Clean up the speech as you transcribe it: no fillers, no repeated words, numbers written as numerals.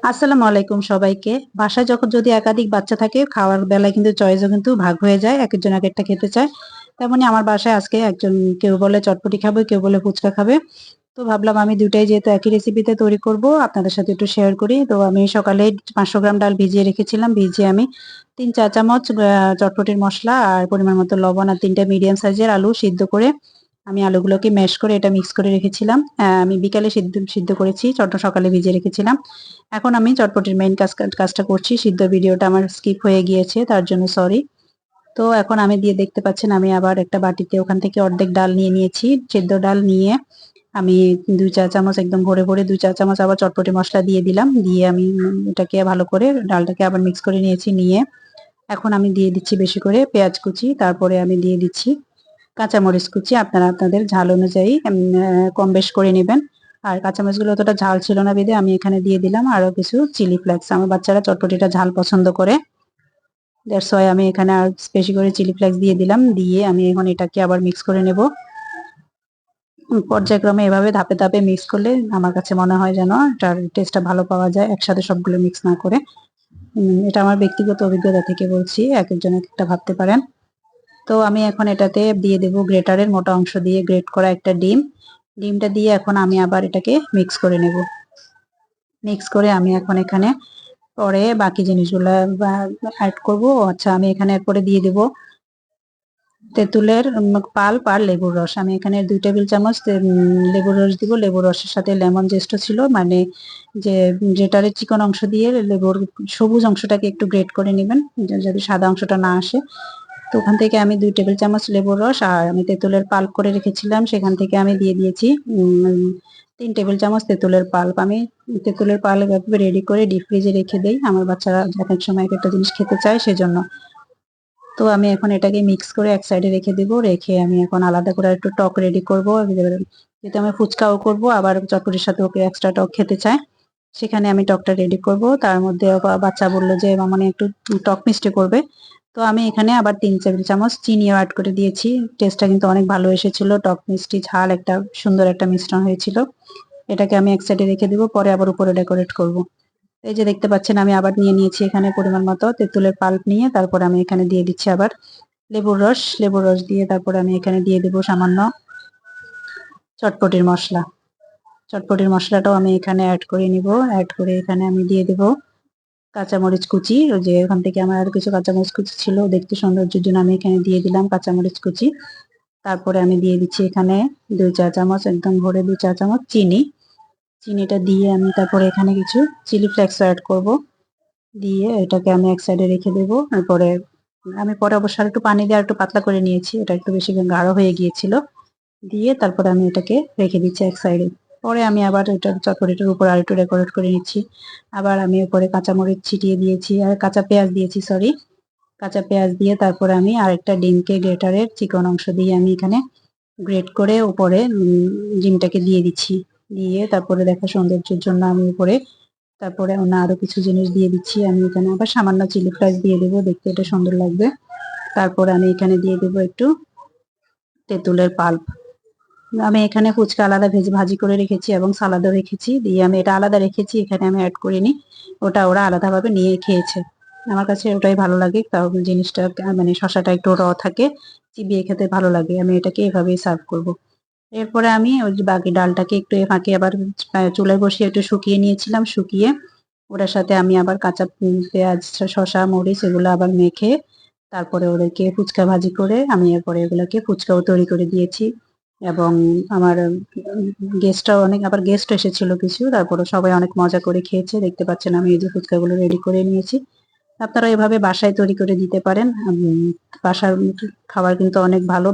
আসসালামু আলাইকুম সবাইকে। বাসায় যখন যদি একাধিক বাচ্চা থাকে খাওয়ার বেলায় কিন্তু চয়েসও কিন্তু ভাগ হয়ে যায়। একেকজন একেকটা খেতে চায়। তেমনি আমার বাসায় আজকে একজন কেউ বলে চটপটি খাবে, কেউ বলে ফুচকা খাবে। তো ভাবলাম আমি ২ টাই যেহেতু একই রেসিপিতে তৈরি করব, আপনাদের সাথে একটু শেয়ার করি। তো আমি সকালে ৫০০ গ্রাম ডাল ভিজিয়ে রেখেছিলাম। ভিজিয়ে আমি ৩ চা চামচ চটপটির মসলা আর পরিমাণ মতো লবণ আর ৩ টা মিডিয়াম সাইজের আলু সিদ্ধ করে আমি আলুগুলোকে ম্যাশ করে এটা মিক্স করে রেখেছিলাম। আমি বিকালে সিদ্ধ করেছি, সকালে ভিজিয়ে রেখেছিলাম। এখন আমি চটপটির মেইন কাজটা করছি। সিদ্ধ ভিডিওটা আমার স্কিপ হয়ে গিয়েছে, তার জন্য সরি। তো এখন আমি দিয়ে দেখতে পাচ্ছেন আমি আবার একটা বাটিতে ওখান থেকে অর্ধেক ডাল নিয়ে নিয়েছি। সেদ্ধ ডাল নিয়ে আমি ২ চা চামচ একদম ভরে ২ চা চামচ আবার চটপটি মসলা দিয়ে দিলাম। দিয়ে আমি এটাকে ভালো করে ডালটাকে আবার মিক্স করে নিয়েছি। নিয়ে এখন আমি দিয়ে দিচ্ছি বেশি করে পেঁয়াজ কুচি, তারপরে আমি দিয়ে দিচ্ছি কাঁচামরিচ কুচি। আপনারা আপনাদের ঝাল অনুযায়ী কম বেশ করে নেবেন। আর কাঁচামরিচগুলো অতটা ঝাল ছিল না বিধায় আমি এখানে দিয়ে দিলাম আরো কিছু চিলি ফ্লেক্স। আমার বাচ্চারা চটপটিটা ঝাল পছন্দ করে। দ্যাটস ওয়াই আমি এখানে আর বেশি করে চিলি ফ্লেক্স দিয়ে দিলাম। দিয়ে আমি এখন এটাকে আবার মিক্স করে নেব। পর্যায়ক্রমে এভাবে ধাপে ধাপে মিক্স করলে আমার কাছে মনে হয় যেন এটার টেস্টটা ভালো পাওয়া যায়, একসাথে সবগুলো মিক্স না করে। এটা আমার ব্যক্তিগত অভিজ্ঞতা থেকে বলছি, একেকজন একেকটা ভাবতে পারেন। তো আমি এখন এটাতে দিয়ে দেব গ্রেটারের মোটা অংশ দিয়ে গ্রেট করা একটা ডিম। ডিমটা দিয়ে এখন আমি আবার এটাকে মিক্স করে নেব। মিক্স করে আমি এখন এখানে পরে বাকি জিনিসগুলা অ্যাড করব। আচ্ছা, আমি এখানে এরপরে দিয়ে দেব তেঁতুলের পাল্প আর লেবুর রস। আমি এখানে ২ টেবিল চামচ লেবুর রস দিব। লেবুর রসের সাথে লেমন জেস্টও ছিল, মানে যে গ্রেটারের চিকন অংশ দিয়ে লেবুর সবুজ অংশটাকে একটু গ্রেট করে নেবেন যাতে সাদা অংশটা না আসে। তো ওখান থেকে আমি ২ টেবিল চামচ লেবুর রস আর আমি তেঁতুলের পাল্প করে রেখেছিলাম, সেখান থেকে আমি দিয়ে দিয়েছি ৩ টেবিল চামচ তেঁতুলের পাল্প। আমি তেঁতুলের পাল্প এভাবে রেডি করে ডিপ ফ্রিজে রেখে দেই। আমার বাচ্চারা এক সময় এক একটা জিনিস খেতে চায় সেজন্য। তো আমি এখন এটাকে মিক্স করে এক সাইডে রেখে দেব। রেখে আমি এখন আলাদা করে একটু টক রেডি করব। যেহেতু আমি ফুচকাও করব, আবার চটপটির সাথে ওকে এক্সট্রা টক খেতে চায়, সেখানে আমি টকটা রেডি করব। তার মধ্যে বাচ্চা বলল যে মামনি একটু টক মিষ্টি করবে। তো আমি এখানে আবার ৩ টেবিল চামচ চিনিও অ্যাড করে দিয়েছি। টেস্টটা কিন্তু অনেক ভালো এসেছিল। টক মিষ্টি ঝাল একটা সুন্দর একটা মিশ্রণ হয়েছিল। এটাকে আমি এক সাইডে রেখে দিব, পরে আবার উপরে ডেকোরেট করব। এই যে দেখতে পাচ্ছেন আমি আবার নিয়ে নিয়েছি এখানে পরিমাণ মতো তেঁতুলের পাল্প নিয়ে, তারপর আমি এখানে দিয়ে দিচ্ছি আবার লেবুর রস দিয়ে তারপরে আমি এখানে দিয়ে দেব সামান্য চটপটির মসলা। চটপটির মশলাটাও আমি এখানে অ্যাড করে নিব। অ্যাড করে এখানে আমি দিয়ে দেব কাঁচামরিচ কুচি। ওই যে ওখান থেকে আমার আরো কিছু কাঁচামরিচ কুচি ছিল, দেখতে সৌন্দর্যের জন্য আমি এখানে দিয়ে দিলাম কাঁচামরিচ কুচি। তারপরে আমি দিয়ে দিচ্ছি এখানে ২ চা চামচ, একদম ভরে ২ চা চামচ চিনি। চিনিটা দিয়ে আমি তারপরে এখানে কিছু চিলি ফ্লেক্স অ্যাড করব। দিয়ে এটাকে আমি এক সাইডে রেখে দেব। তারপরে আমি পরে অবশ্য আরেকটু পানি দিয়ে আরেকটু পাতলা করে নিয়েছি, এটা একটু বেশি গাঢ় হয়ে গিয়েছিল। দিয়ে তারপরে আমি এটাকে রেখে দিচ্ছি এক সাইডে। পরে আমি আবার এটা চটপটিটার উপর আরেকটু ডেকোরেট করে নিচ্ছি। আবার আমি উপরে কাঁচামরিচ ছিটিয়ে দিয়েছি আর কাঁচা পেঁয়াজ দিয়েছি, সরি। কাঁচা পেঁয়াজ দিয়ে তারপরে আমি আরেকটা ডিমকে গ্রেটারের চিকন অংশ দিয়ে আমি এখানে গ্রেট করে উপরে ডিমটাকে দিয়ে দিচ্ছি। দিয়ে তারপরে দেখো সৌন্দর্যের জন্য আমি উপরে তারপরে অন্য আরো কিছু জিনিস দিয়ে দিচ্ছি। আমি এখানে আবার সামান্য চিলি ফ্লেক্স দিয়ে দেবো, দেখতে এটা সুন্দর লাগবে। তারপরে আমি এখানে দিয়ে দেবো একটু তেঁতুলের পাল্প। আমি এখানে ফুচকা আলাদা ভাজি করে রেখেছি এবং সালাদও রেখেছি। দিয়ে আমি এটা আলাদা রেখেছি, এখানে আমি অ্যাড করিনি। ওটা ওরা আলাদাভাবে নিয়ে খেয়েছে। আমার কাছে ওটাই ভালো লাগে, তাও জিনিসটা মানে শসাটা একটু থাকে, চিবিয়ে খেতে ভালো লাগে। আমি এটাকে এভাবেই সার্ভ করব। এরপরে আমি ওই যে বাকি ডালটাকে একটু ফাঁকে আবার চুলায় বসিয়ে একটু শুকিয়ে নিয়েছিলাম। শুকিয়ে ওটার সাথে আমি আবার কাঁচা পেঁয়াজ, শসা, মরিচ এগুলো আবার মেখে তারপরে ওদেরকে ফুচকা ভাজি করে আমি এরপরে এগুলাকে ফুচকাও তৈরি করে দিয়েছি। এবং আমার আবার গেস্ট এসেছিল কিছু, তারপরে সবাই অনেক মজা করে খেয়েছে। দেখতে পাচ্ছেন আমি এই যে ফুচকাগুলো রেডি করে নিয়েছি। আপনারা এভাবে বাসায় তৈরি করে দিতে পারেন। বাসার খাবার কিন্তু অনেক ভালো।